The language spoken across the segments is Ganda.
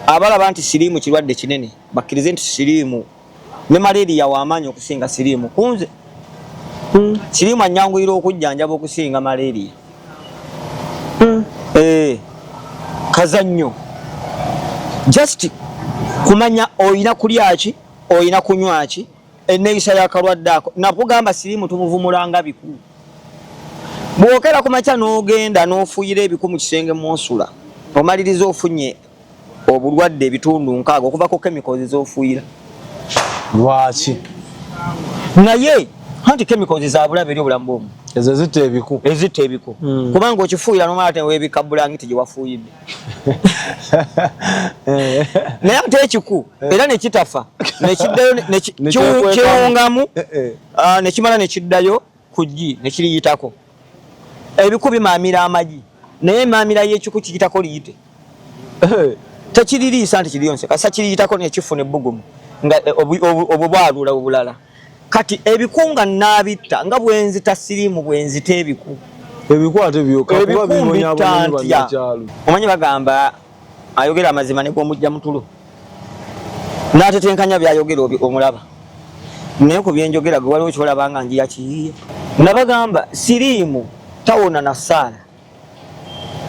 abalaba nti siriimu kirwadde kinene bakkirize nti siriimu ne malaria w'amaanyi okusinga siriimu kunze siriimu anyanguyira okujjanjaba okusinga malaria kazannyo just kumanya oyina kulyaki oyina kunywaki enneeyisa y'akalwadde ako nakugamba siriimu tumuvumulanga biku bw'okera ku makya n'ogenda n'ofuuyira ebiku mu kisenge mw'osula omaliriza ofunye obulwadde ebitundu 6 okuva ku chemicals z'ofuuyira lwaki naye anti chemicals za bulabe eri obulamu bw'omu ezo zitta ebiku kubanga okifuuyira n'omala ate weebika bulangiti gye wafuuyidde naye ate ekiku era ne kitafa kiwungamu ne kimala ne kiddayo ku ggi ne kiriyitako ebiku bimaamira amagi naye emaamira y'ekiku kiyitako liyite tekiririisa nti kiriyonse kasa kiriyitako nekifuna ebbugumu nga obwo bwalula obulala kati ebikunga naabitta nga bwenzita siriimu bwenzita ebiku ate byoka kuba bimonya abanyakyalo omanyi bagamba ayogera amazima ne gw'omujja mutulo n'atetenkanya byayogera omulaba naye ku byenjogera gwe waliwo kyolaba nga njiya kiyiye nabagamba siriimu tawona na ssaala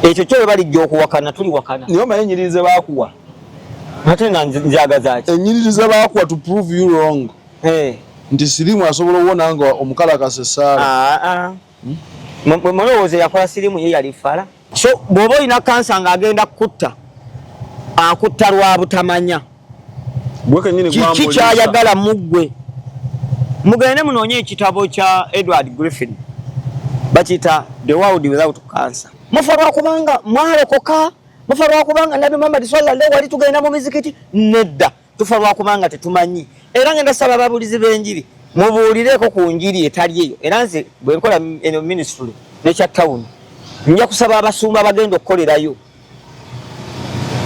ekyo kyo balijja okuwakana tuli wakana niyo maye enyiririze baakuwa ate nga nzagazaaki enyiririze baakuwa to prove you wrong nti siriimu asobola okuwona nga omukalakasa essaala mulowooza yakola siriimu ye yali fala so bw'oba olina kansa ng'agenda kutta akutta lwa butamanya kiki kyayagala muggwe mugende munoonye ekitabo kya Edward Griffin bakiyita The World Without Cancer mufa lwakubanga mwalokoka mufa lwakubanga Nabi Muhammad sallallahu alaihi wali tugenda mu mizikiti nedda tufa lwakubanga tetumanyi era ngenda saba ababuulizi b'enjiri mubuulireko ku njiri etali eyo era nze bwe nkola eno ministry n'ekya town nja kusaba abasumba bagenda okukolerayo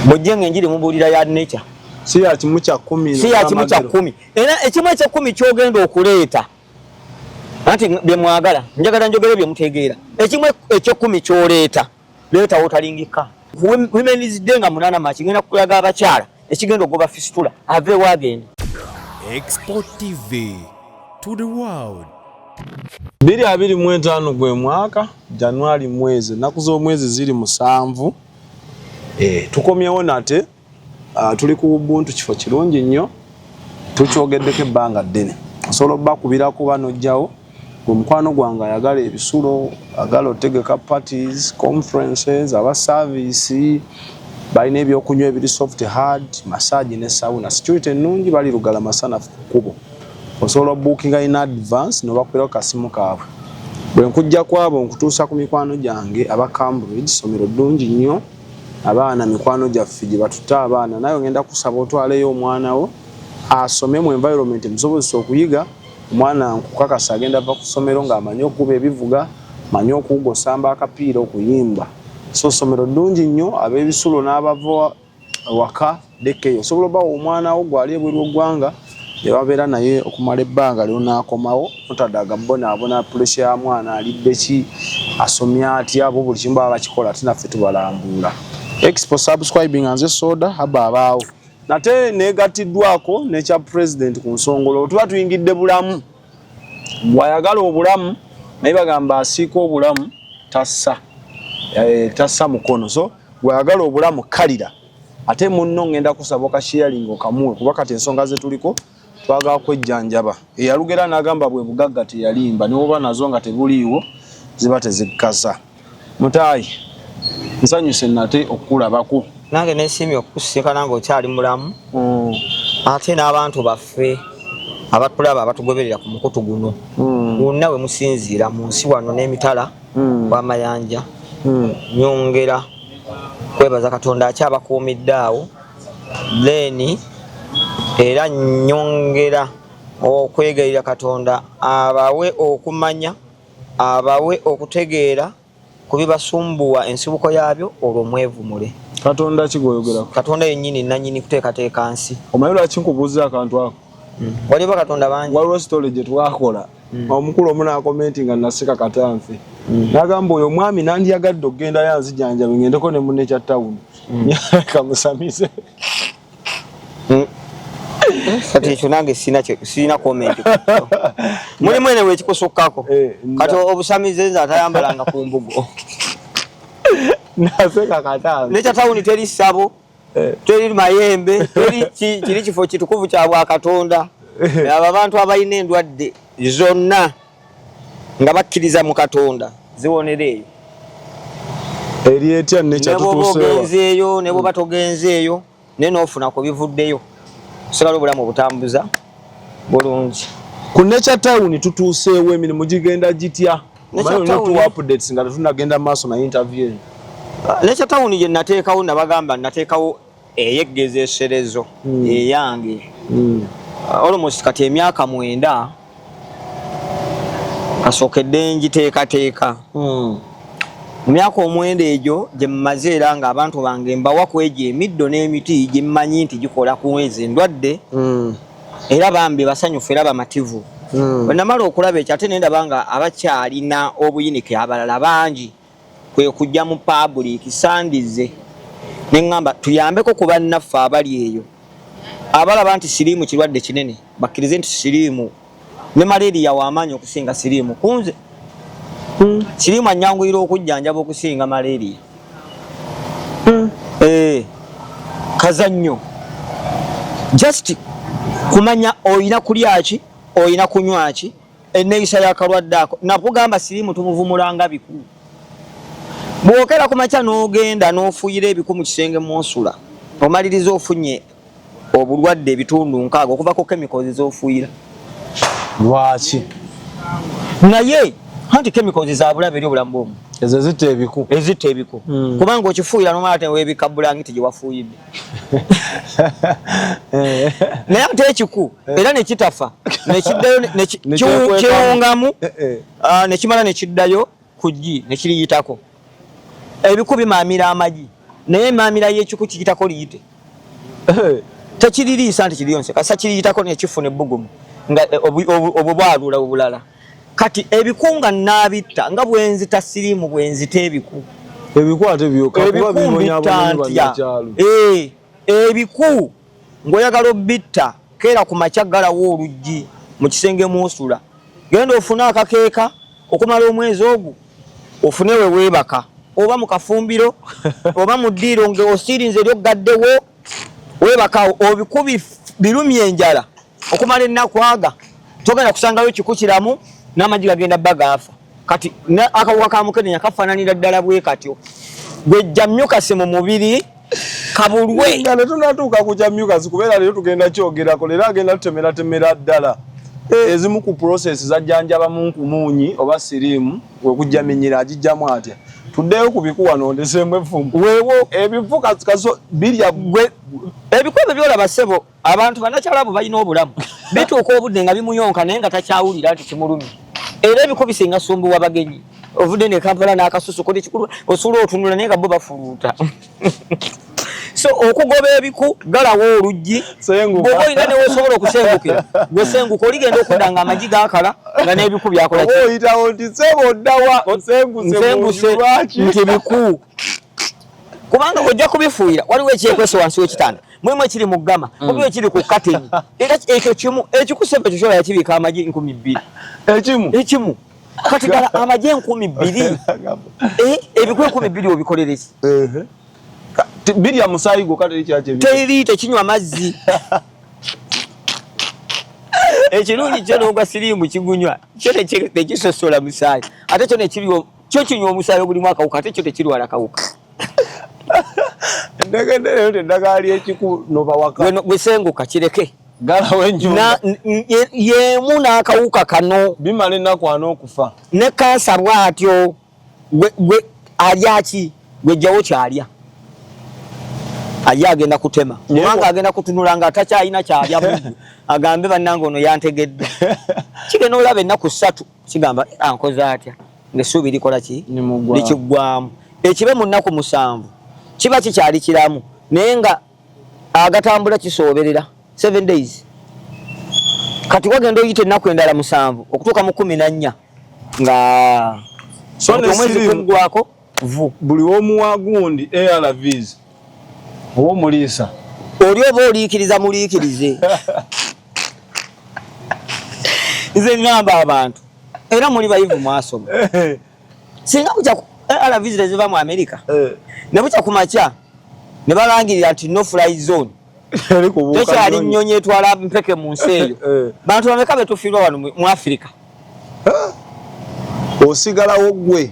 mujje ng'enjiri mubuulira ya nature si ya kimu kya 10 era ekimu ekya 10 kyogenda okuleeta anti bye mwagala njagala njogere bye mutegeera ekimu ekyo 10 kyoleeta leeta wotalingika Women's Day nga 8 March ngenda kulaga abakyala ekigenda ogoba fistula ave wagenda Export TV to the world 2025 gwe mwaka January mwezi naku z'omwezi ziri 7 tukomyewo nate tuli ku Ubuntu kifo kirungi nnyo tukyogeddeko ebbanga ddene osobola obbakubirako banojjawo gwe mukwano gwange ayagala ebisulo agala otegeka parties conferences aba service balina ebyokunywa ebiri soft hard massage ne sauna security ennungi bali Lugala masanafu ku kkubo osobola bookinga in advance nobakulirawo kasimu kaabwe bwe nkujja kwabo nkutuusa ku mikwano gyange aba Cambridge somero ddungi nnyo abaana mikwano gyaffe gye batuta abaana naye ngenda kusaba otwaleyo omwana wo asome mu environment musobozesa okuyiga omwana nkukakasa agenda va ku ssomero ng'amanyi okuba ebivuga manyi okugosamba akapiira okuyimba so somero ddungi nnyo ab'ebisulo n'abava waka dekeyo osobola obawa omwana wo gwali ebweru w'eggwanga gye babeera naye okumala ebbanga lyonaakomawo otaddaga bonaabona pressure ya mwana alidde ki asomya atya abo buli kimu baba bakikola ate naffe tubalambuula expo subscribing anze soda haba abaawo nate negatiddwako nekya president ku nsongolo tuba tuyingidde bulamu bwayagala obulamu naye bagamba asiika obulamu tassa mukono so bwayagala obulamu kalira ate munno ngenda kusaba okasharing okamuwe kuba kati ensonga ze tuliko twagala kwejjanjaba eyalugera n'agamba bwe bugagga teyalimba niwoba nazo nga tebuliiwo ziba tezikkaza mutaayi nsanyuse nate okulabako nange nesimye okukusika nange okyali mulamu ate n'abantu baffe abatulaba abatugoberera ku mukutu guno wonna we musinziira mu nsi wano n'emitala w'amayanja nyongera kwebaza Katonda akyabakuumidde awo then era nyongera okwegayirira Katonda abawe okumanya abawe okutegeera kubibasumbuwa ensibuko yaabyo olwo mwevumule Katonda kigoyogera Katonda yennyini nanyini kuteekateeka nsi omayiro akinkubuuza akantu ako waliwo Katonda bangi waliwo story gye twakola omukulu omu n'akomenti nga naseka katanfe n'agamba oyo omwami nandiyagadde okugenda yanzijanjabe ngendeko ne munne kya ttawuni kamusamize kati ekyo nange sina comment muli mwene wekikusukkako kati obusamize nze atayambalanga ku mbugo naseka katanga necha town teri sabo teri mayembe teri kiri kifo kitukuvu kya Bwakatonda aba bantu abayina endwadde zonna nga bakkiriza mu Katonda ziwonereyo eri etya necha tutuseyo nebo batogenzeeyo nenofuna ko bivuddeyo sigalo bulamu butambuza bulungi ku Nature Town tutuseewo emirimu gigenda gitya tu updates nga tunagenda maaso na interview Nature Town je nateekawo nabagamba nateekawo eyeggezeserezo eyange almost kati emyaka 9 kasookedde njiteekateeka mu myaka 9 egyo gye mmaze era nga abantu bange mbawa kweje emiddo n'emiti gye mmanyi nti gikola kuweza endwadde era bambi basanyufu era bamativu bwe namala okulaba ekyo ate nendaba nga abakyalina obuyinike abalala bangi kwe kujja mu public sandize neŋŋamba tuyambeko ku bannaffe abali eyo abalaba nti siriimu kirwadde kinene bakkirize nti siriimu ne malaria w'amaanyi okusinga siriimu kunze siriimu anyanguyira okujjanjaba okusinga malaria kazannyo just kumanya oyina kulyaki oyina kunywaki enneeyisa y'akalwadde ako nakugamba siriimu tumuvumulanga biku bwokera ku makya n'ogenda n'ofuuyira ebiku mu kisenge mw'osula omaliriza ofunye obulwadde ebitundu 6 okuvako chemicals z'ofuuyira lwaki naye anti chemicals za bulabe eri obulamu bw'omu ezo zitta ebiku kubanga okifuuyira n'omala ate weebikabulangiti gye wafuuyidde naye ate ekiku era ne kitafa nekiddayo kiwungamu nekimala nekiddayo ku ggi ne kiriyitako ebiku bimaamira amagi naye emaamira y'ekiku kiyitako liyite tekiririisa nti kiriyonse kasa kiriyitako nekifuna ebbugumu nga obwo bwalula obulala kati ebikunga nabitta nga bwenzita siriimu bwenzita ebiku ate byoka kuba bibonya abantu banyakyalo ebiku ng'oyagala obitta keera ku makya galawo oluggi mu kisenge mw'osula genda ofune akakeeka okumala omwezi ogwo ofune we weebaka oba mu kafumbiro oba mu ddiiro ng'osiirinze lyoggaddewo weebakawo obikubi birumye enjala okumala ennaku aga togenda kusangayo ekiku kiramu n'amagi gagenda bagaafa kati akawuka ka mukenenya kafaananira ddala bwe katyo gwejja myukasi mu mubiri kabulwe nga netunatuuka ku kya myukasi kubeera leero tugenda kyogerako leero agenda tutemeratemera ddala ezimu ku process zajjanjabamu nkumuunyi oba siriimu wekujja minyira agijjamu atya tuddeyo ku biku wano ndeseemu effumu weewo ebifu kaso birya ebiku ebyo byolaba ssebo abantu bannakyalabu balina obulamu bituuka obudde nga bimuyonka naye nga takyawulira nti kimulumi era ebiku bisinga sumbuwa bagenyi ovudde ne Kampala n'akasusu kodi kikulu osula otunula naye nga bo bafuluuta so okugoba ebiku galawo oluggi bw'oba olina newosobola okusengukira gwesenguka oligenda okudda nga amagi gaakala nga n'ebiku byakola oyitawo nti sebo oddawa nsenguse nti biku kubanga ojja kubifuuyira waliwo ekyekweso wansi w'ekitanda mulimu ekiri mu ggama mulimu ekiri ku kateni era ekyo kimu ekikusebe ekyo kyola yakibiika amagi 2,000 ekimu kati gala amagi 2,000 ebiku 2,000 obikolere ki birya musaayi gwo kale teri tekinywa mazzi ekirungi kyo n'ogwa siriimu kigunywa kyo tekisosola musaayi ate kyo nekiriwo kyo kinywa omusaayi ogulimu akawuka ate kyo tekirwala kawuka ndegendereyo teddagala lyekiku nobawaka bwesenguka kireke galawo enjuma yeemu n'akawuka kano bimala ennaku ana okufa ne kansa bw'atyo gwe alyaki gwejjawo kyalya agenda kutema kubanga agenda kutunula nga atakyalina kyalya mugu agambe bannange ono yantegedde kigenda olaba ennaku 3 kigamba ankoze atya ng'essuubi likola ki likiggwamu ekibe mu nnaku 7 kiba kikyali kiramu naye nga agatambula kisooberera 7 days kati wagenda oyita ennaku endala 7 okutuuka mu 14 nga omwezi kuggwako buli omuwa gundi ARVs owo muliisa oli oba oliikiriza muliikirize nze ngamba abantu era muli bayivu mwasoma singa kucha ala visitors ziva mu America ne bucha kumacha ne balangirira nti no fly zone tekyali nnyonyi etwala mpeke mu nsi eyo bantu bameka betufirwa wano mu Africa osigalawo gwe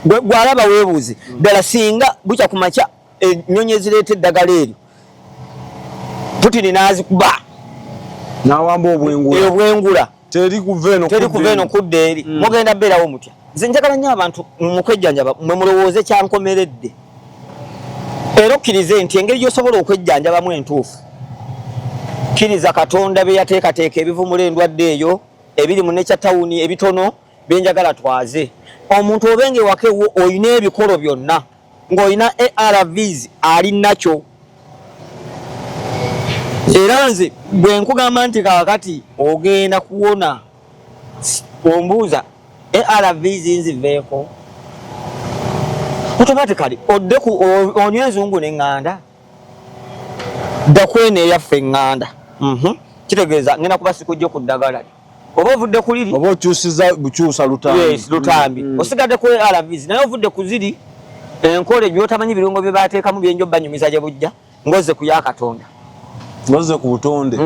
gwalaba weebuuze ddala singa bucha kumacha ennyonyi ezireeta eddagala eryo Putin nazikuba nawamba obwengula teri kuveno kudda eri mugenda beerawo mutya nze njagala nnyo abantu mukwejjanjaba mwe mulowooze kyankomeredde era okkirize nti engeri gy'osobola okwejjanjabamu entuufu kkiriza Katonda be yateekateeka ebivumula endwadde eyo ebiri mu Nature Town ebitono byenjagala twaze omuntu obenge wakewo oyina ebikolo byonna ng'olina ARVs ali nakyo era nze bwe nkugamba nti kakati ogenda kuwona ombuuza ARVs nziveeko automatically oddeku onywa enzungu n'eŋŋanda dda kwene eyaffe eŋŋanda kitegeeza ngenda kuba sikujja ku ddagala oba ovudde ku liri oba okyusiza bukyusa lutambi osigadde ku ARVs naye ovudde ku ziri enkola ebyotamanyi birungo bye baateekamu byenjo banyumiza gye bujja ngoze ku ya Katonda ngoze ku butonde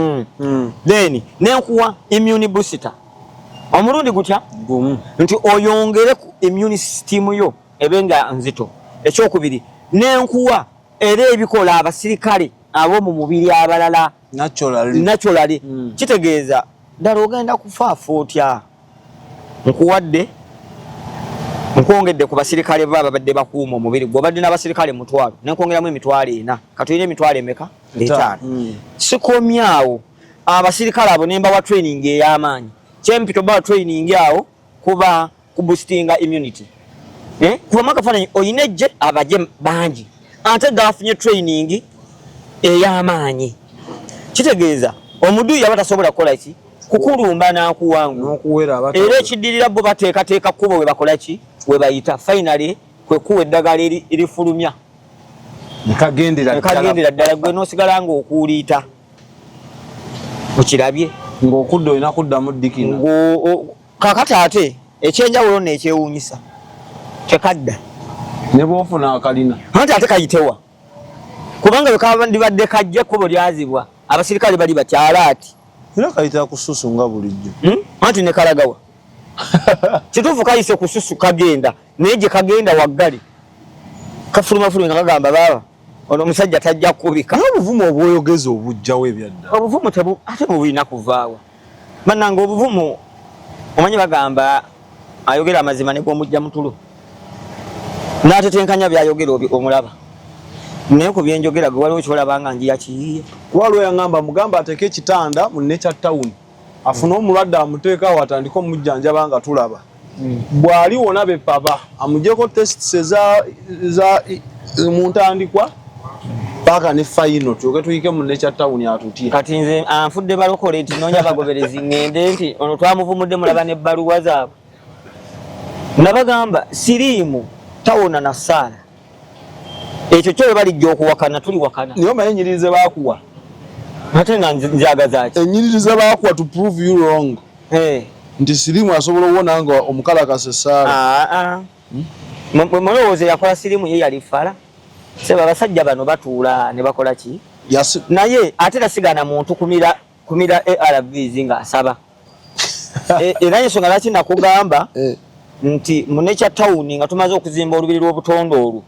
then nenkuwa immune booster omulundi gutya nti oyongere ku immune system yo ebenga nzito ekyokubiri nenkuwa era ebikola abasirikale abo mu mubiri abalala naturally kitegeeza ddala ogenda kufaafa otya nkuwadde nkwongedde ku basirikale baba badde bakuuma omubiri gw'obadde n'abasirikale mutwalo nenkwongeramu emitwalo 4 katulina emitwalo emeka 5 sikomyawo abasirikale abo nemba wa training ey'amaanyi kyempito ba training awo kuba kuboostinga immunity kuba makafananyi oyina ejje abaje bangi ate gafunye training ey'amaanyi kitegeeza omudu yaba tasobola kukola ki kukulumba n'akuwangu era ekiddirira bo bateekateeka kkubo we bakola ki we bayita finally kwe kuwa eddagala erifulumya nkagendera ddala gwe n'osigala ng'okuuliita okirabye ng'okudda olina kuddamu ddikina kakati ate ekyenjawulo n'ekyewuunyisa tekadda ne bwofuna akalina anti ate kayitewa kubanga bwe kaba ndibadde kajja ekkubo lyazibwa abasirikale bali bakyala ati era kayita kususu nga bulijjo anti ne kalagawa kituufu kayise kususu kagenda naye gye kagenda waggali kafulumafulu nga kagamba baba ono omusajja tajja kukubika n'obuvumu obwoyogeza obujjawo ebyadda obuvumu ate mubulina kuvaawa bannanga obuvumu omanyi bagamba ayogera amazima ne gw'omujja mutulo n'atetenkanya byayogera omulaba naye ku byenjogera gwe waliwo kyolaba nga njiya kiyiye waliwo yaŋŋamba mugamba ateeke ekitanda mu Nature Town afune omulwadde amuteekawo atandika omujjanjaba nga tulaba bw'ali wona bepaba amugyeko tests eza mu ntandikwa paka ne final tuyoke tuyike mu Nature Town atutye kati nze anfudde balokole nti noonya bagoberezi ŋŋende nti ono twamuvumudde mulaba n'ebbaluwa zaabwe nabagamba siriimu tawona na ssaala ekyo kyo balijja okuwakana tuli wakana niyo maye enyiririze baakuwa ate nga nzagaza ki enyiririze baakuwa to prove you wrong nti siriimu asobola okuwona nga omukalakasa essaala mulowooza yakola siriimu ye yali fala seba abasajja bano batuula ne bakola ki naye ate tasigana muntu kumira ARVs ng'asaba era ensonga lwaki nakugamba nti mu Nature Town nga tumaze okuzimba olubiri lw'obutonde olwo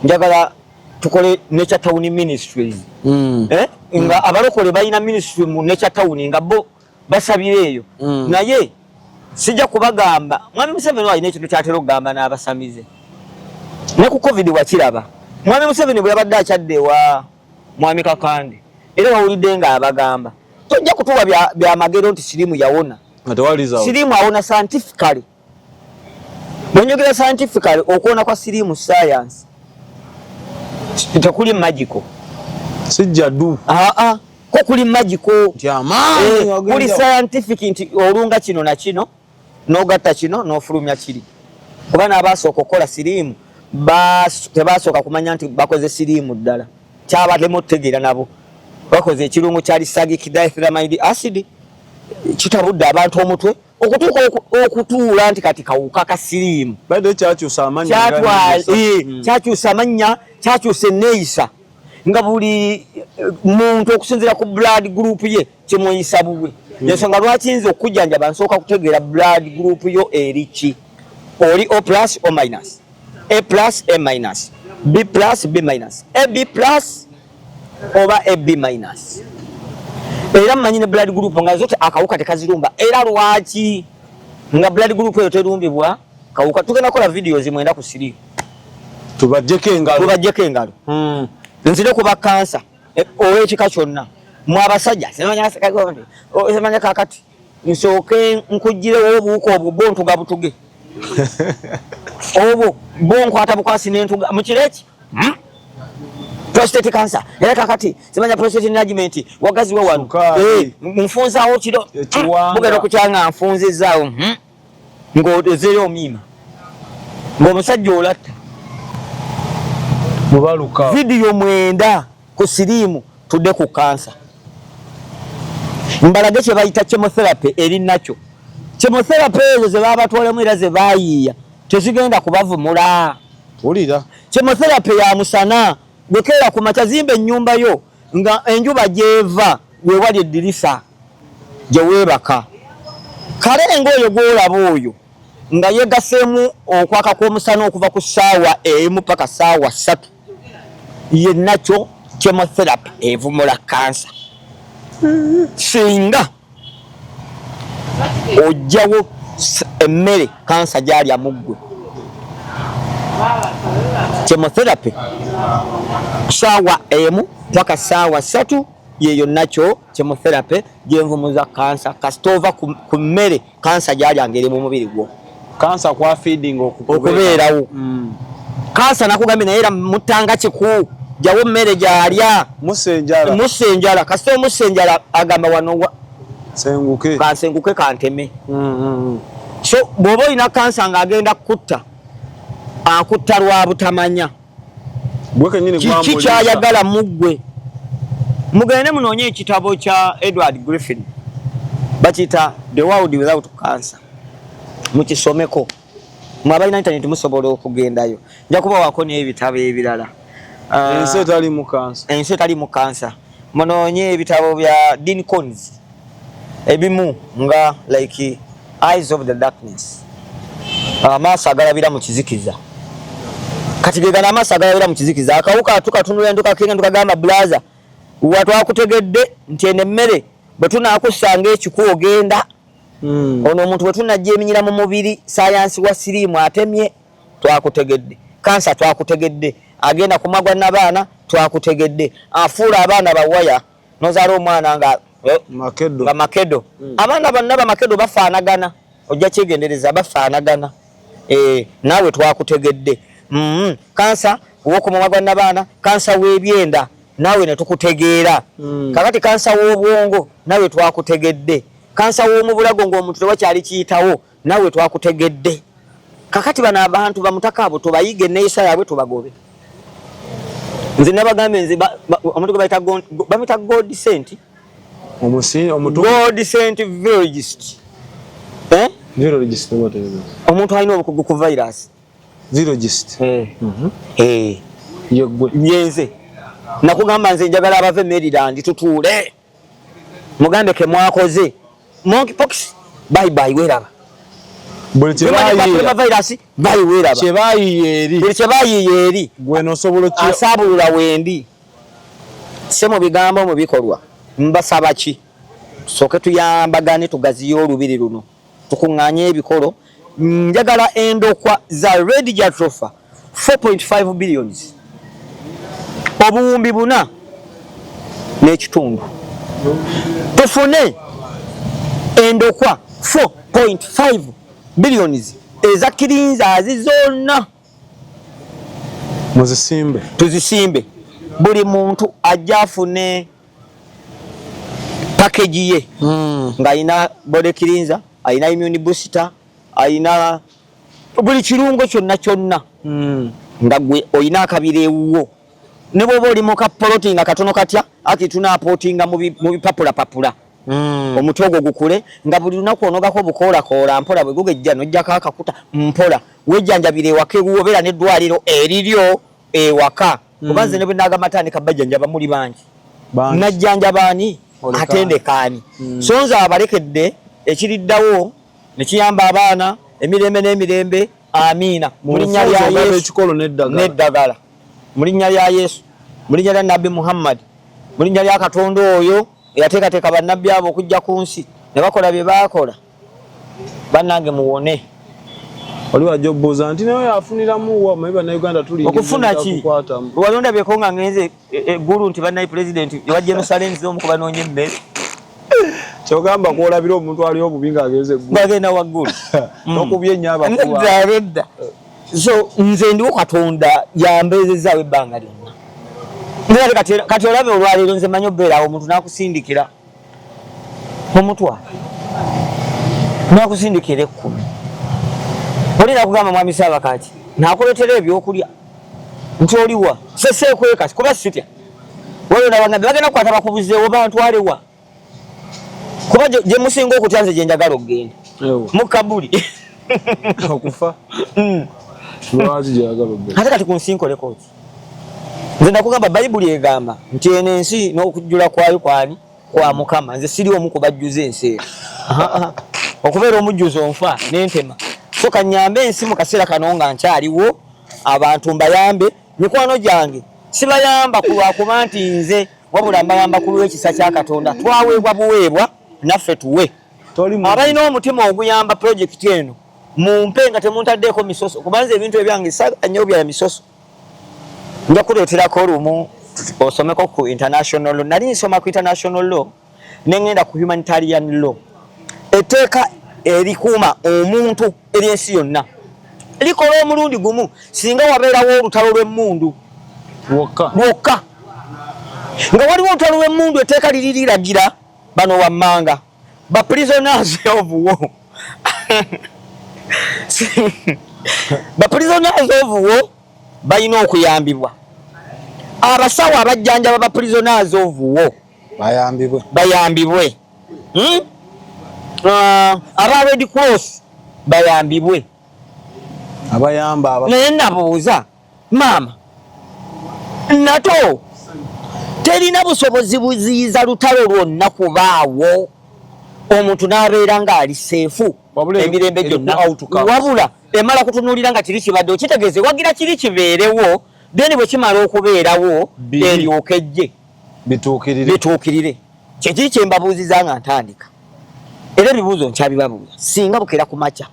njagala tukole Nature Town Ministries nga abalokole balina ministry mu Nature Town nga bo basabira eyo naye sijja kubagamba mwami Museveni alina ekintu kyatera okugamba n'abasamize ne ku COVID wakiraba mwami Museveni bwe yabadde akyadde wa mwami Kakande era wawulidde nga abagamba tojja kutuwa byamagero nti siriimu yawona siriimu awona scientifically bwenjogera scientifically okuwona kwa siriimu science tekuli magical sijja ddu ko kuli magical kuli kuli scientific nti olunga kino na kino n'ogatta kino n'ofulumya kiri kuba n'abasooka okukola siriimu tebasooka kumanya nti bakoze siriimu ddala kyabalemu otutegeera nabo bakoze ekirungo kya lysergic diethylamide acid kitabudde abantu omutwe okutuuka okutuula nti kati kawuka ka siriimu kyakyusa amannya kyakyusa enneeyisa nga buli muntu okusinziira ku blood group ye kimweyisa bubwe ensonga lwaki nze okujjanjaba nsooka kutegeera blood group yo eriki oli O plus O minus A plus A minus B plus B minus AB plus oba AB minus era mmanyi ne blood group nga zote akawuka tekazirumba era lwaki nga blood group eyo terumbibwa kawuka tugenda kola videos mwenda ku siri tubajjeko engalo nzire kuba kansa ow'ekika kyonna mwabasajja semanya kakati nsooke nkuggirewo obuwuka obwo bo ntuga butuge obwo bo nkwata bukwasi n'entuga mukireki prostate cancer era kakati semanya prostate enlargement wagazi we wano nfunzaawo kiro bugenda okukyanga nfunzizaawo ng'ozeeyo omiima ng'omusajja olatta mubaluka video mwenda ku siriimu tudde ku kansa mbalage kye bayita chemotherapy eri nakyo chemotherapy ezo ze babatwalemu era ze bayiiya tezigenda kubavumula ulira chemotherapy ya musana bwekeera ku makazimbe ennyumba yo nga enjuba gyeva wewali eddirisa gye weebaka kale ng'oyo gw'olaba oyo nga yegaseemu okwaka kw'omusana okuva ku ssaawa emu paka ssaawa 3 ye nakyo chemotherapy evumula kansa singa ojjawo emmere kansa gyalya muggwe chemotherapy ssaawa emu paka ssaawa 3 yeyo nakyo chemotherapy gyenvumuza kansa kasitova ku mmere kansa gyalya ngeri mu mubiri gwo kansa kwa feeding okubeerawo kansa nakugambye naye era mutanga kiku jawo mmere gyalya musenjala kasita omusenjala agamba wano kansenguke kanteme so bw'oba olina kansa ng'agenda kutta akutta lwa butamanya kiki kyayagala muggwe mugende munoonye ekitabo kya Edward Griffin bakiyita The World Without Cancer mukisomeko mwabalina internet musobola okugendayo nja kubawaako n'ebitabo ebirala ensi etali mu kansa munoonye ebitabo bya Dean Koontz ebimu nga like Eyes of the Darkness amaaso agalabira mu kizikiza kati gegana amaaso agalabira mu kizikiza akawuka tukatunula ntukakenga tukagamba blaza watwakutegedde nti emmere bwe tunaakusanga ekiku ogenda ono omuntu bwe tunajja eminyira mu mubiri sayansi wa siriimu atemye twakutegedde kansa twakutegedde agenda kumagwa n'abaana twakutegedde afuula abaana bawaya nozaala omwana nga makedo abaana bonna bamakedo bafaanagana ojja kyegendereza bafaanagana naawe twakutegedde kansa w'okumagwa n'abaana kansa w'ebyenda naawe ne tukutegeera kakati kansa w'obwongo naawe twakutegedde kansa w'omu bulago ng'omuntu tewakyali kiyitawo naawe twakutegedde kakati bano abantu bamutaka abo tubayige enneeyisa yaabwe tubagobe nze nabagambye nze omuntu gwe bamuyita God Sent virologist omuntu alina obukugu ku virus yenze nakugamba nze njagala abave Maryland tutuule mugambe ke mwakoze monkeypox bye weraba buli kyebayiye eri asaabulula wendi se mu bigambo mu bikolwa mbasaba ki tusooke tuyambagane tugaziye olubiri luno tukuŋŋaanye ebikolo njagala endokwa za red jatropha 4.5 billions obuwumbi 4 n'ekitundu tufune endokwa 4.5 billions eza kirinzaazi zonna tuzisimbe buli muntu ajja afune package ye ng'alina body kirinza alina immune booster alina buli kirungo kyonna nga gwe olina akabireewuwo ne bw'oba oli mu kapoloti nga katono katya ati tunaapotinga mu bipapulapapula omutogo gukule nga buli lunaku onogako bukoolakoola mpola bwe gugejja nojjako akakuta mpola wejjanjabire ewaka ewuwobeera n'eddwaliro eriryo ewaka kuba nze ne bwe nagamba tandika bajjanjaba muli bangi najjanjabaani atendekaani so nze abalekedde ekiriddawo ne kiyamba abaana emirembe n'emirembe amiina mu linnya lya Yesu n'eddagala mu linnya lya Yesu mu linnya lya Nabbi Muhammad mu linnya lya Katonda oyo eyateekateeka bannabbi abo okujja ku nsi ne bakola bye baakola bannange muwone oli wajja obbuuza nti nawe afuniramu wa mayiba na Uganda tuli okufuna ki walonda byeko nga ngenze eggulu nti bannayi pulezidenti yawajja Jerusalem z'omu banoonye emmere kyogamba kwolabira omuntu ali obubi ng'agenze eggulu bagenda waggulu n'okubyenya abakuba edda so nze ndiwo Katonda yambezezaawo ebbanga lyonna kati olabe olwaleero nze manyi obeeraawo omuntu n'akusindikira omutwala n'akusindikira 10 oli nakugamba mwami Ssaabakaaki n'akuleetera ebyokulya nti oliwa seseekweka kuba sitya waliwo n'abagambi bagenda kukwata bakubuzeewo bantwalewa kuba gye musinga okutya nze gye njagala okugenda mu Kabuli okufa lwaki gyeyagala okugenda ate kati ku nsi nkoleko ki nze nakugamba Bayibuli egamba nti eno ensi n'okujjula kwayo kwani kwa Mukama nze siri omu kubajjuza ensi okubeera omujjuza onfa n'entema so kanyambe ensi mu kaseera kano nga nkyaliwo abantu mbayambe mikwano gyange sibayamba ku lwakuba nti nze wabula mbayamba ku lw'ekisa kya Katonda twaweebwa buweebwa naffe tuwe abalina omutima oguyamba projekiti eno mumpe nga temuntaddeeko misoso kubanza ebintu ebyange nnyo bya misoso nja kuleeterako olumu osomeko ku international law nali nsoma ku international law nengenda ku humanitarian law etteeka erikuuma omuntu eryensi yonna likola omulundi gumu singa wabeerawo olutalo lw'emmundu lwokka nga waliwo olutalo lw'emmundu etteeka liri liragira bano wammanga ba prisoners of war ba prisoners of war balina okuyambibwa abasawo abajjanjaba ba prisoners of war bayambibwe aba Red Cross bayambibwe abayamba naye nabuuza maama nato terina busobozi buziyiza lutalo lwonna kubaawo omuntu n'abeera ng'ali seefu emirembe gyonna wabula emala kutunuulira nga kiri kibadde okitegeeze wagira kiri kibeerewo then bwe kimala okubeerawo eryoka ejje bituukirire kyekiri kye mbabuuziza nga ntandika era ebibuuzo nkyabibabuuza singa bukera ku makya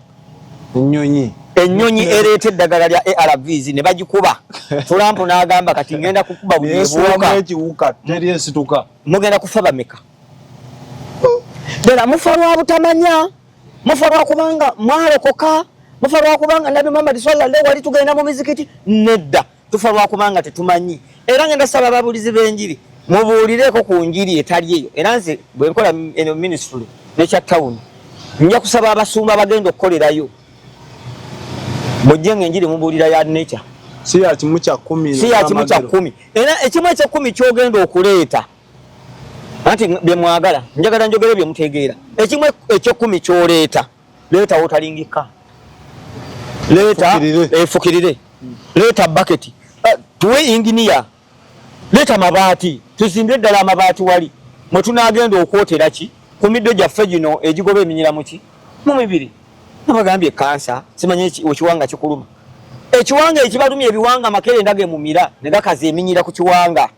ennyonyi ereeta eddagala lya ARVs ne bagikuba Trump n'agamba kati ngenda kukuba buyebuuka mugenda kufa bameka ddala mufa lwa butamanya mufa lwa kubanga mwalokoka mufa lwa kubanga Nabi Muhammad sallallahu alaihi wali tugenda mu mizikiti nedda tufa lwa kubanga tetumanyi era ngenda saba ababuulizi b'enjiri mubuulireko ku njiri etali eyo era nze bwe nkola eno ministry n'ekya town nja kusaba abasumba bagenda okukolerayo mujje ng'enjiri mubuulira ya nature si ya kimu kya 10 era ekimu ekya 10 kyogenda okuleeta anti bye mwagala njagala njogere bye mutegeera ekimu ekyo 10 kyoleeta leeta wotalingika leeta efukirire leeta bucket tuwe engineer leeta mabaati tuzimbye ddala amabaati wali mwe tunaagenda okwotera ki ku middo gyaffe gino egigoba eminyira muki mu mibiri nabagambye kansa simanyi ekiwanga kikuluma ekiwanga ekibalumya ebiwanga makerenda ge mumira ne gakaza eminyira ku kiwanga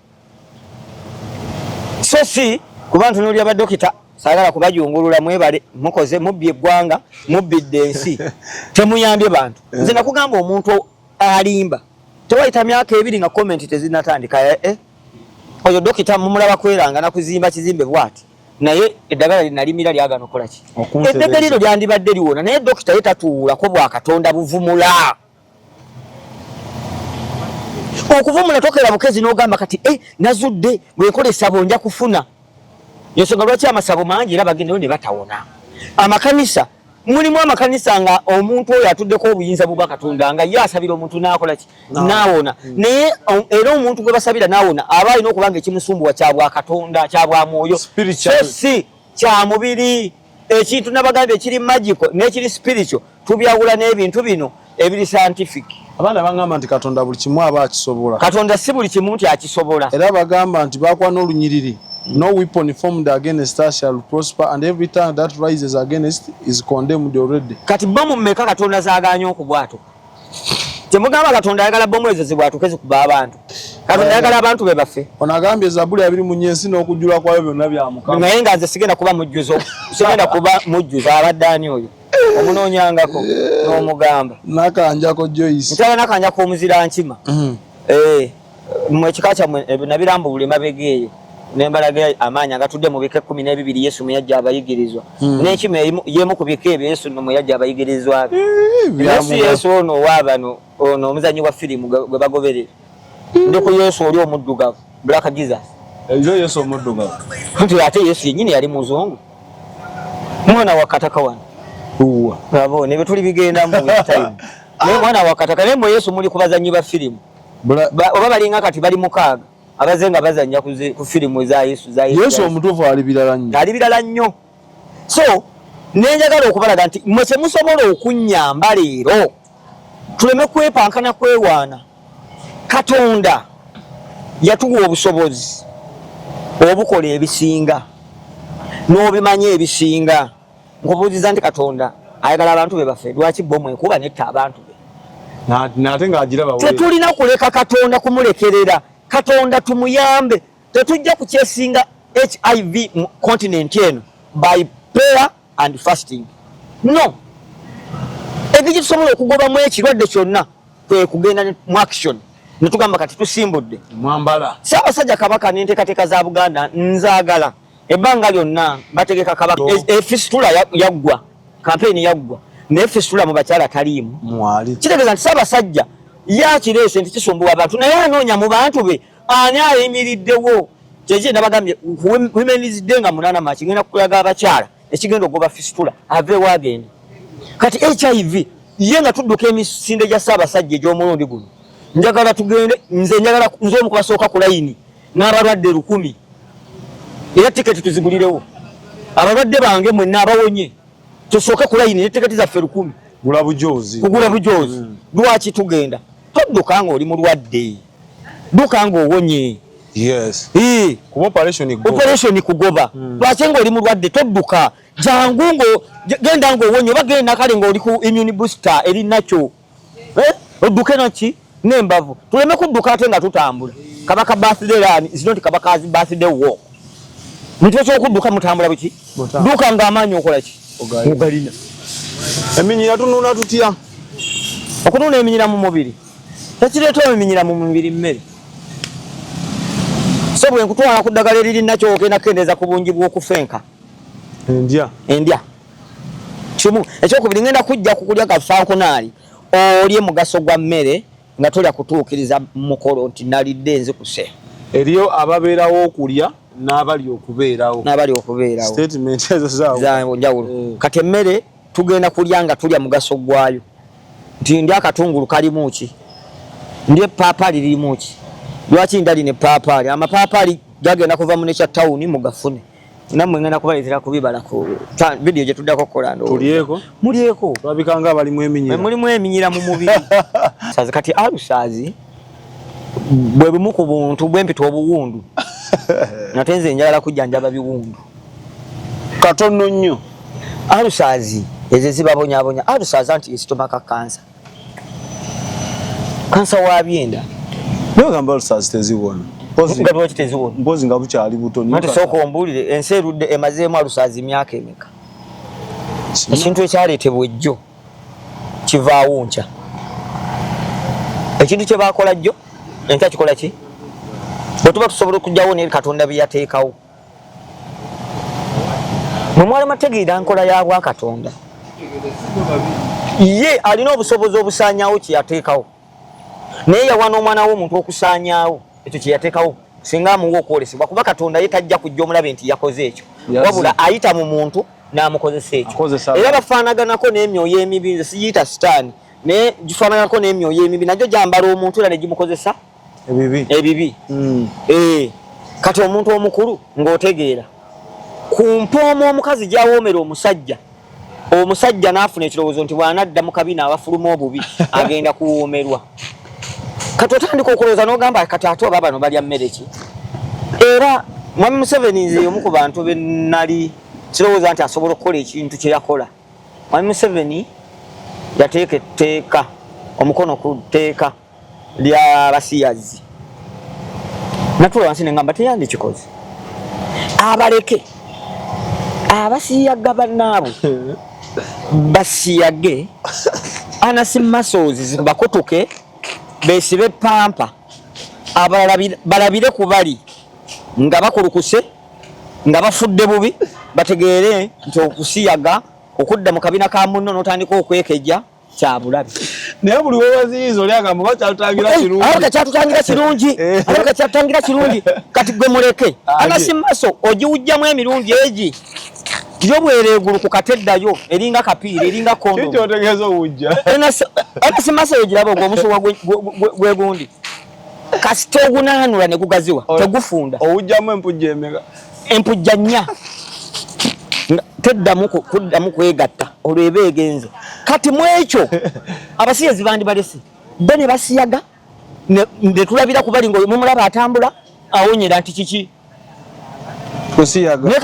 so si kuba ntunuulira abadokita saagala kubajungulula mwebale mukoze mubbye eggwanga mubbidde ensi temuyambye bantu nze nakugamba omuntu alimba tewayita myaka 2 nga comment tezinatandika oyo dokita mumulaba kweranga nakuzimba kizimbe bwati naye eddagala linalimira lyagano kola ki eddagala lino lyandibadde liwona naye dokita yetatuula ko bwa Katonda buvumula okuvumula tokera bukezi n'ogamba kati nazudde bwekolesa bonja kufuna yensonga lwaki amasabo mangi era bagendeyo ne batawona amakanisa mulimu amakanisa nga omuntu oyo atuddeko obuyinza buba Katonda nga ye asabira omuntu n'akola ki n'awona naye era omuntu gwe basabira n'awona aba alina okuba nga ekimusumbuwa kyabwa Katonda kyabwa mwoyo si kya mubiri ekintu nabagambye ekiri magical n'ekiri spiritual tubyawula n'ebintu bino ebiri scientific. Abaana bagamba nti Katonda buli kimu aba akisobola. Katonda si buli kimu nti akisobola. Era bagamba nti bakwa n'olunyiriri. No weapon formed against us shall prosper, and every tongue that rises against is condemned already. Kati bomu mmeka Katonda zaaganya okubwato. Temugamba Katonda ayagala bomu ezo zibwatuke kuba abantu. Katonda ayagala abantu be baffe. Onagambye Zabuli 24 n'okujjula kwayo byonna bya Mukama. Naye nga nze sigenda kuba mujjuzo. Sigenda kuba mujjuzo abaddaani oyo. Omunoonyangako n'omugamba. Nakanjako Joyce. Ntala nakanjako omuzira nkima. Mu ekika kyammwe nabirambulule mabega eyo. Nembalaga amaanya agatudde mu bika 12 Yesu mwe yajja abayigirizwa. N'ekima yemu ku bika ebyo Yesu mwe yajja abayigirizwa. Yesu ono waabano ono omuzanyi wa firimu gwe bagoberera. Ndiko Yesu oli omuddugavu Black Jesus. Eyo Yesu omuddugavu. Nti ate Yesu yennyini yali muzungu. Mwana wa Kataka wano. Bravo, ne betuli bigenda mu time. Ne mwana wa Kataka ne Yesu muli kubazanyi ba firimu. Oba balinga kati bali mukaaga. Abazenga bazanya ku firimu za Yesu Yesu omutuufu ali bilala nnyo. Ali bilala nnyo. So nenjagala okubalaga nti mwe musobola okunnyamba leero tuleme kwepankana kwewaana. Katonda yatuwa obusobozi obukola ebisinga n'obimanya ebisinga. Nkubuuliza nti Katonda ayagala abantu be baffe lwaki bomu ekuba netta abantu be. Nate ng'agiraba wewe. Tetulina kuleka Katonda kumulekerera. Katonda tumuyambe. Tetujja kukyesinga HIV mu continent eno by prayer and fasting. No. Ebijja tusobola okugobamu ekirwadde kyonna kwe kugenda mu action. Netugamba kati tusimbudde. Mwambala. Ssaabasajja Kabaka n'enteekateeka za Buganda nzaagala. Ebbanga lyonna bategeka Kabaka. Fistula yaggwa. Kampeni yaggwa. Ne fistula mu bakyala taliimu. Mwali. Kitegeeza nti Ssaabasajja yakireese nti kisumbuwa abantu naye anoonya mu bantu be ani ayimiriddewo. Kyekye nabagambye Women's Day nga 8 Maachi ngenda kulaga abakyala ekigenda ogoba fistula aveewo agenda. Kati HIV ye nga tudduka emisinde gya Ssaabasajja egy'omulundi guno. Njagala tugende nze omu kubasooka ku layini n'abalwadde 1000. Era tiketi tuzigulirewo. Abalwadde bange mwenna abawonye tusooke ku layini ne tiketi zaffe 1000. Gula bujozi. Kugula bujozi. Lwaki tugenda? Todduka nga oli mulwadde. Duka nga owonye. Yes. Ku operation kugoba. Lwaki nga oli mulwadde todduka. Jangu ngo genda nga owonye oba genda kale nga oli ku immune booster eri nakyo. Odduke naki? Nembavu. Tuleme kudduka ate nga tutambula. Kabaka birthday run is not Kabaka's birthday walk. Mutwe kyokudduka mutambula biki? Duka nga amaanyi okola ki? Ogalina. Eminyira tununa tutya. Okununa eminyira mu mubiri. Tekireeta eminyira mu mubiri mmere. So bwe nkutwala ku ddagala eriri nakyo ogenda kendeeza ku bungi bw'okufenka. Endya. Kimu ekyokubiri ngenda kujja kukulya kafankonaali olye mugaso gwa mmere nga tolya kutuukiriza mukolo nti nalidde nzikuse. Eriyo ababeerawo okulya n'abali okubeerawo. Statement ezo zaawo njawulo. Kati emmere tugenda kulya nga tulya mugaso gwayo. Nti ndya akatungulu kalimu ki? Ndya eppapaali lirimu ki? Lwaki ndali ne paapaali? Amapaapaali gagenda kuva mu nekya tawuni mugafune. Nammwe ngenda kubaleetera kubibala ku video gye tuddako kola ndo. Tulyeko? Mulyeko. Tulabika nga abalimu eminyira. Mulimu eminyira mu mubiri. Sazi kati alusaazi bwe bumu ku buntu bw'empita obuwundu. Nate nze njagala kujjanjaba biwundu. Katono nnyo. Alusaazi ezo zibabonyabonya. Alusaazi anti stomach cancer. Kansa wa byenda. Niyo gamba alusaazi teziwona. Mpozi nga bukyali buto. Nti sooka ombuulire ensi erudde emazeemu alusaazi myaka emeka. Ekintu ekyaleetebwa ejjo kivaawo nkya. Ekintu kye baakola jjo enkya kikola ki? Bwe tuba tusobola okugyawo ne Katonda bye yateekawo. Mwe mwala mategeera nkola ya Bwakatonda. Ye alina obusobozi obusaanyaawo kye yateekawo. Naye yawana omwana w'omuntu okusaanyaawo ekyo kye yateekawo singa amuwa okwolesebwa kuba Katonda ye tajja kujja omulabe nti yakoze ekyo. Wabula ayita mu muntu n'amukozesa ekyo. Era bafaanaganako n'emyoyo emibi, nze sigiyita sitaani naye gifaanaganako n'emyoyo emibi nagyo gyambala omuntu era ne gimukozesa ebibi. Kati omuntu omukulu ng'otegeera kumpoomo omukazi gyawomera omusajja n'afuna ekirowoozo nti bw'anadda mu kabina abafuluma obubi agenda kuwoomerwa. Kati otandika okulowooza n'ogamba kati ate oba bano balya mmere ki? Era Mwami Museveni nze omu ku bantu be nnali kirowooza nti asobola okukola ekintu kye yakola. Mwami Museveni yateeka etteeka omukono ku tteeka ly'abasiyazi. Natula wansi ne ngamba teyandikikoze. Abaleke abasiyaga bannaabwe basiyage anasi muscles bakotoke besibe pampa abalala balabire ku bali nga bakulukuse nga bafudde bubi bategeere nti okusiyaga okudda mu kabina ka munno n'otandika okwekeja kya bulabi. Naye buli wewaziyiza oli agamba bakyatutangira kirungi. Kyatutangira kirungi kati gwe muleke anasi maso ogiwujjamu emirundi egi yo bweregulu ku kateddayo eringa kapiira eringa kondo. Kiki otegeeza owujja? Anasi maso yogiraba ogw'omusuwa gwegundi kasita ogunaanula ne gugaziwa tegufunda. Owujjamu empujja emeka? Empujja 4. Kuddamu kwegatta olweba egenze. Kati mu ekyo abasiyazi bandi balese bo ne basiyaga ne tulabira ku bali ng'omulaba atambula awonyera nti kiki kusiyaga. Ne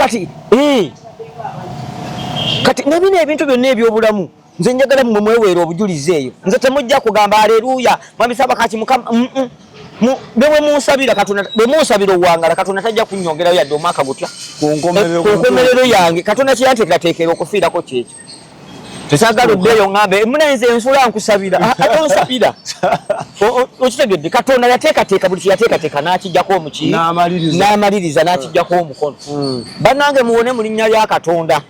kati nebino ebintu byonna ebyobulamu nze njagala mmwe mweweera obujulizi eyo. Nze temujja kugamba aleluya Mwami Ssaabakaaki Mukama bwe munsabira Katonda bwe munsabira owangala Katonda tajja kunnyongerayo yadde omwaka gutya ku nkomerero yange. Katonda kyeyanteekerateekera okufiirako kyekyo. Tesaagala oddeeyo ŋŋambe munenze ensula nkusabira ate onsabira okitegedde. Katonda yateekateeka buli kyeyateekateeka n'akijjako omuki n'amaliriza n'akijjako omukono. Bannange muwone mu linnya lya Katonda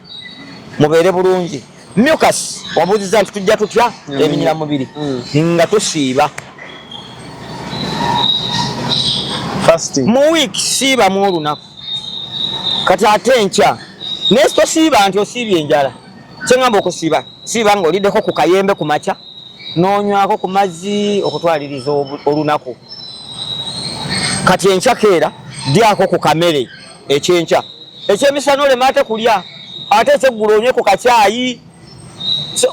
mubeere bulungi. Mucus wabuuziza nti tujja tutya ebinyira mubiri nga tusiiba mu week siiba mu olunaku kati ate enkya naye tosiiba nti osiibye enjala. Kyeŋŋamba okusiiba siiba ng'oliddeko ku kayembe ku makya n'onywako ku mazzi okutwaliriza olunaku. Kati enkya keera dyako ku kamere ekyenkya ekyemisana olema ate kulya ate ekyeggulu onywe ku kacyayi.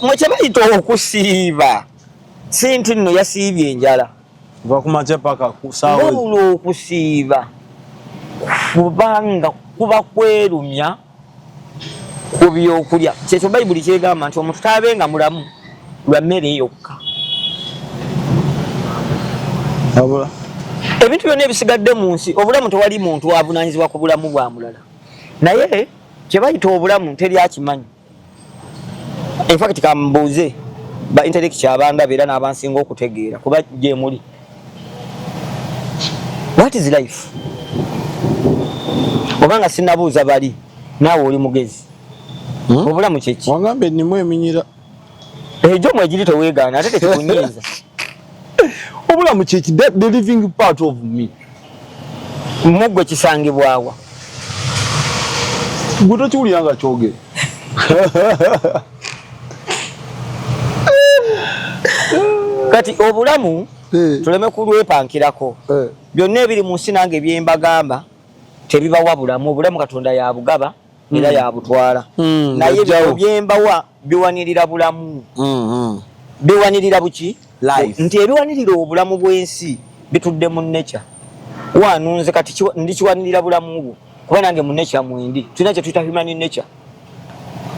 Mwe kye bayita okusiiba si nti nno yasiibye enjala kumakya paka kusaawa wabula okusiiba kubanga kuba kwerumya ku byokulya. Kyekyo Bayibuli kyegamba nti omuntu taabenga mulamu lwa mmere yokka. Ebintu byonna ebisigadde mu nsi obulamu tewali muntu avunaanyizibwa ku bulamu bwa mulala naye kye bayita obulamu teri akimanyi. In fact kambuuze ba intellect abanda beera n'abansinga okutegeera kuba gye muli. What is life? Obanga sinabuuza bali naawe oli mugezi. Obulamu kyeki? Wagambe nnimu eminyira. Ejo mwegiri teweegaana ate tekunyiiza. Obulamu kyeki the living part of me. Muggwe kisangibwawa. Gwe tokiwulira nga kyogere. Kati obulamu tuleme kulwepankirako. Byonna ebiri mu nsi nange byembagamba tebibawa bulamu. Obulamu Katonda yabugaba era yabutwala. Naye ebyo byembawa biwanirira bulamu. Biwanirira buki? Life. Nti ebiwanirira obulamu bw'ensi bitudde mu nature. Wanunze kati ndikiwanirira bulamu bwo kuba nange mu nature mwindi. Tulina kye tuyita human nature.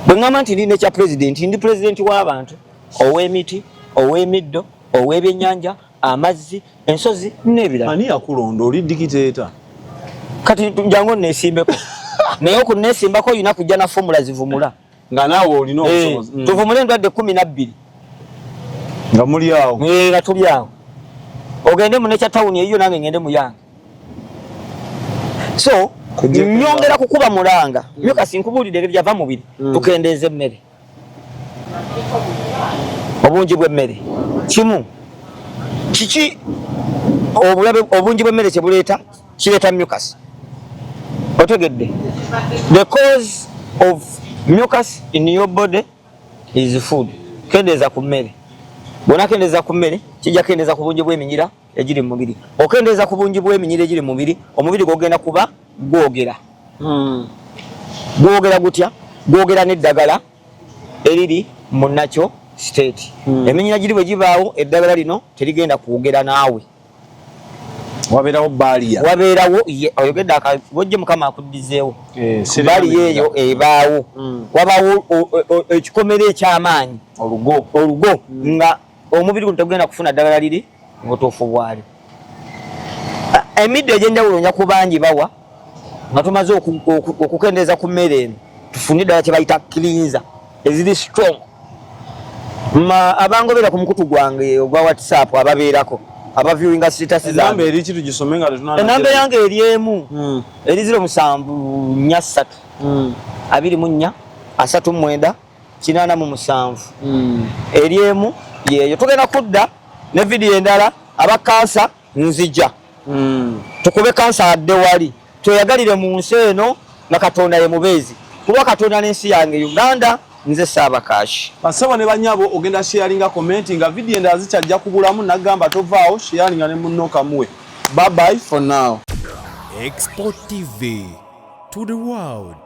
Bwe ngamba nti ndi nature president, ndi president w'abantu, ow'emiti, ow'emiddo, ow'ebyennyanja, amazzi, ensozi n'ebirala. Ani yakulonda oli dictator? Kati jangu nesimbeko. Naye okunesimbako olina kujja na formula zivumula. Nga naawe olina obusobozi. Tuvumule endwadde 12. Nga muli awo. Nga tuli awo. Ogende mu nature town eyo nange ngende mu yange. So nyongera kukuba mulanga. Mucus nkubulidde byava mu biri. Tukendeeze emmere. Obungi bw'emmere. Kimu. Kiki obungi bw'emmere kye buleeta kireeta mucus. Otegedde. The cause of mucus in your body is food. Kendeeza ku mmere. Bw'ona kendeeza ku mmere kijja kendeeza ku bungi bw'eminyira egiri mu mubiri. Okendeeza ku bungi bw'eminyira egiri mu mubiri, omubiri gwogenda kuba gwogera. gwogera gutya gwogera n'eddagala eriri mu nakyo state eminyira giri bwe gibaawo eddagala lino terigenda kwogera naawe wabeerawo baaliya wabeerawo oyogedde akabojje mukama akuddizeewo baaliya eyo ebaawo wabaawo ekikomero eky'amaanyi olugo nga omubiri guno tegugenda kufuna ddagala liri butuufu bwali emiddo egy'enjawulo nja kubangi bawa nga tumaze okukendeeza ku mmere eno tufune eddagala kye bayita cleanser eziri strong abangoberera ku mukutu gwange ogwa whatsapp ababeerako abaviewinga status zange eri kitu gisome nga tunana enamba yange eri emu eri 0743 24 39 87 eri emu yeyo tugenda kudda ne video endala aba kansa nzija tukube kansa adde wali toyagalire mu nsi eno na Katonda ye mubeezi kuba Katonda n'ensi yange Uganda nze Saba Kashi basaba ne banyabo ogenda sharinga commentinga video endala zikyajja kubulamu nagamba tovaawo sharinga ne munnoka muwe bye bye for now Export TV to the world.